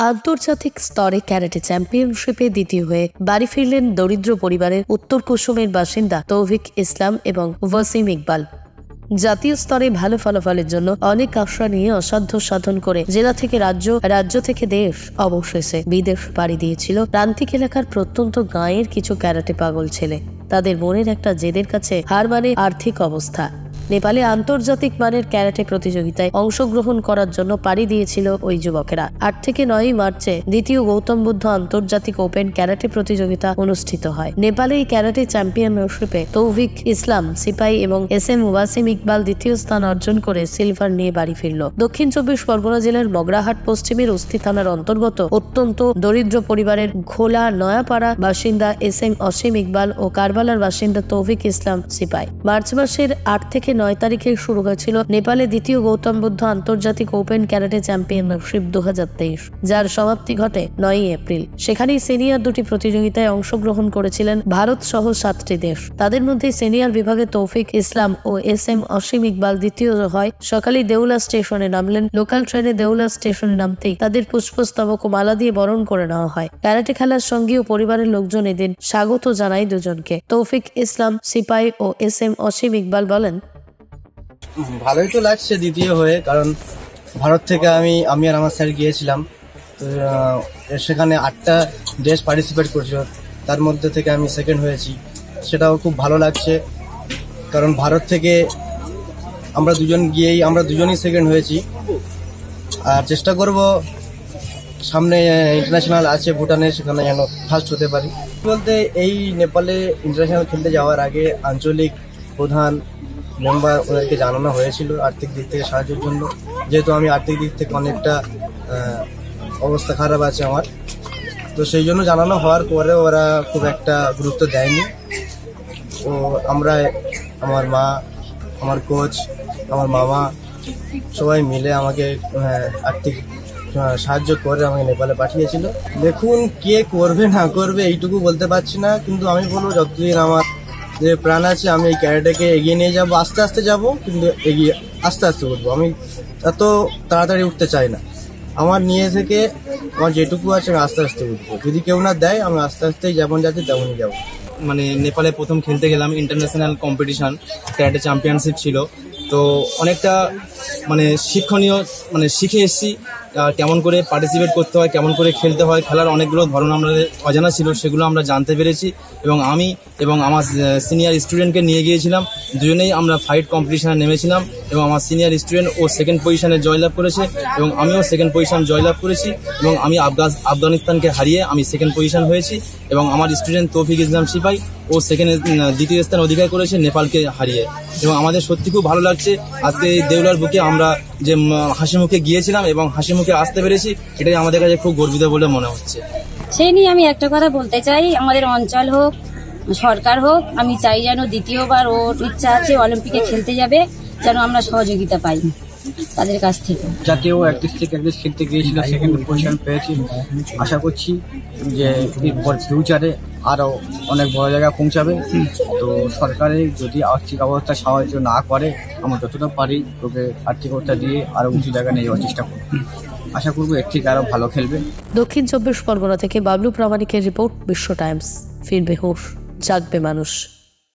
আন্তর্জাতিক স্তরে ক্যারাটে চ্যাম্পিয়নশিপে দ্বিতীয় হয়ে বাড়ি ফিরলেন দরিদ্র পরিবারের উত্তর কুসুমের বাসিন্দা তৌফিক ইসলাম এবং ওয়াসিম ইকবাল। জাতীয় স্তরে ভালো ফলাফলের জন্য অনেক আশা নিয়ে অসাধ্য সাধন করে জেলা থেকে রাজ্য থেকে দেশ, অবশেষে বিদেশ পাড়ি দিয়েছিল প্রান্তিক এলাকার প্রত্যন্ত গাঁয়ের কিছু ক্যারাটে পাগল ছেলে। তাদের মনের একটা জেদের কাছে হার মানে আর্থিক অবস্থা। নেপালে আন্তর্জাতিক মানের ক্যারাটে প্রতিযোগিতায় অংশগ্রহণ করার জন্য পাড়ি দিয়েছিল ওই যুবকেরা। 8 থেকে 9 মার্চে দ্বিতীয় গৌতম বুদ্ধ আন্তর্জাতিক ওপেন ক্যারাটে প্রতিযোগিতা অনুষ্ঠিত হয়। নেপালে এই ক্যারাটে চ্যাম্পিয়নশিপে তৌফিক ইসলাম সিপাই এবং SM ওয়াসিম ইকবাল দ্বিতীয় স্থান অর্জন করে সিলভার নিয়ে বাড়ি ফিরল। দক্ষিণ 24 পরগনা জেলার মগরাহাট পশ্চিমের উস্তি থানার অন্তর্গত অত্যন্ত দরিদ্র পরিবারের ঘোলা নয়াপাড়া বাসিন্দা SM অসীম ইকবাল ও কারবালার বাসিন্দা তৌফিক ইসলাম সিপাই। মার্চ মাসের 8 থেকে 9 তারিখে শুরু হয়েছিল নেপালে দ্বিতীয় গৌতম বুদ্ধ আন্তর্জাতিক ওপেন ক্যারাটে চ্যাম্পিয়নশিপ 2023, যার সমাপ্তি ঘটে 9 এপ্রিল। সেখানেই সিনিয়র দুটি প্রতিযোগিতায় অংশগ্রহণ করেছিলেন ভারত সহ 7টি দেশ। তাদের মধ্যে সিনিয়র বিভাগে তৌফিক ইসলাম ও SM অসীম ইকবাল দ্বিতীয় হয়। সকালে দেউলা স্টেশনে নামলেন। লোকাল ট্রেনে দেউলা স্টেশনে নামতেই তাদের পুষ্পস্তবক ও মালা দিয়ে বরণ করে নেওয়া হয়। ক্যারাটে খেলার সঙ্গে ও পরিবারের লোকজন এদিন স্বাগত জানায় দুজনকে। তৌফিক ইসলাম সিপাই ও SM অসীম ইকবাল বলেন, ভালোই তো লাগছে দ্বিতীয় হয়ে, কারণ ভারত থেকে আমি আর আমার স্যার গিয়েছিলাম। তো সেখানে 8টা দেশ পার্টিসিপেট করছিল, তার মধ্যে থেকে আমি সেকেন্ড হয়েছি। সেটাও খুব ভালো লাগছে, কারণ ভারত থেকে আমরা দুজনই সেকেন্ড হয়েছি। আর চেষ্টা করব সামনে ইন্টারন্যাশনাল আছে ভুটানে, সেখানে যেন ফার্স্ট হতে পারি। বলতে এই নেপালে ইন্টারন্যাশনাল খেলতে যাওয়ার আগে আঞ্চলিক প্রধান মেম্বার ওদেরকে জানানো হয়েছিল আর্থিক দিক থেকে সাহায্যের জন্য, যেহেতু আমি আর্থিক দিক থেকে অনেকটা অবস্থা খারাপ আছে আমার। তো সেই জন্য জানানো হওয়ার পরে ওরা খুব একটা গুরুত্ব দেয়নি। তো আমরা, আমার মা, আমার কোচ, আমার মামা সবাই মিলে আমাকে আর্থিক সাহায্য করে আমাকে নেপালে পাঠিয়েছিল। দেখুন, কে করবে না করবে এইটুকু বলতে পারছি না, কিন্তু আমি বলবো যতদিন আমার যে প্রাণ আছে আমি এই ক্যারাটেকে এগিয়ে নিয়ে যাবো। আস্তে আস্তে যাবো, কিন্তু আস্তে আস্তে উঠবো। আমি এত তাড়াতাড়ি উঠতে চাই না। আমার নিয়ে থেকে আমার যেটুকু আছে আমি আস্তে আস্তে উঠবো। যদি কেউ না দেয় আমি আস্তে আস্তেই যেমন যাচ্ছি তেমনই যাবো। মানে নেপালে প্রথম খেলতে গেলাম, ইন্টারন্যাশনাল কম্পিটিশন ক্যারাটে চ্যাম্পিয়নশিপ ছিল। তো অনেকটা শিক্ষণীয় শিখে এসেছি কেমন করে পার্টিসিপেট করতে হয়, কেমন করে খেলতে হয়। খেলার অনেকগুলো ধরন আমাদের অজানা ছিল, সেগুলো আমরা জানতে পেরেছি। এবং আমি এবং আমার সিনিয়র স্টুডেন্টকে নিয়ে গিয়েছিলাম। দুজনেই আমরা ফাইট কম্পিটিশনে নেমেছিলাম এবং আমার সিনিয়র স্টুডেন্ট ও সেকেন্ড পজিশনে জয়লাভ করেছে এবং আমিও সেকেন্ড পজিশন জয়লাভ করেছি। এবং আমি আফগানিস্তানকে হারিয়ে আমি সেকেন্ড পজিশন হয়েছি এবং আমার স্টুডেন্ট তৌফিক ইসলাম সিপাই ও দ্বিতীয় স্থান অধিকার করেছে নেপালকে হারিয়ে। এবং আমাদের সত্যি খুব ভালো লাগছে আজকে এই দেউলার বুকে আমরা যে হাসি মুখে গিয়েছিলাম এবং হাসি মুখে আসতে পেরেছি, এটাই আমাদের কাছে খুব গর্বিত বলে মনে হচ্ছে। সেই নিয়ে আমি একটা কথা বলতে চাই, আমাদের অঞ্চল হোক, সরকার হোক, আমি চাই যেন দ্বিতীয়বার ওর ইচ্ছা আছে অলিম্পিকে খেলতে যাবে, যেন আমরা সহযোগিতা পাই তাদের কাছ থেকে। জাতীয় 31 থেকে 31 খেলতে গিয়েছিল, সেকেন্ড পজিশন পেয়েছি। আশা করছি যে এরপর ফিউচারে আরও অনেক বড় জায়গায় পৌঁছাবে। তো সরকারের যদি আর্থিক অবস্থা সাহায্য না করে, আমরা যতটা পারি ওকে আর্থিক অবস্থা দিয়ে আরও উঁচু জায়গায় নিয়ে যাওয়ার চেষ্টা করব। আশা করবো এর থেকে আরও ভালো খেলবে। দক্ষিণ 24 পরগনা থেকে বাবলু প্রামাণিকের রিপোর্ট, বিশ্ব টাইমস। ফিরবে হুঁশ, জাগবে মানুষ।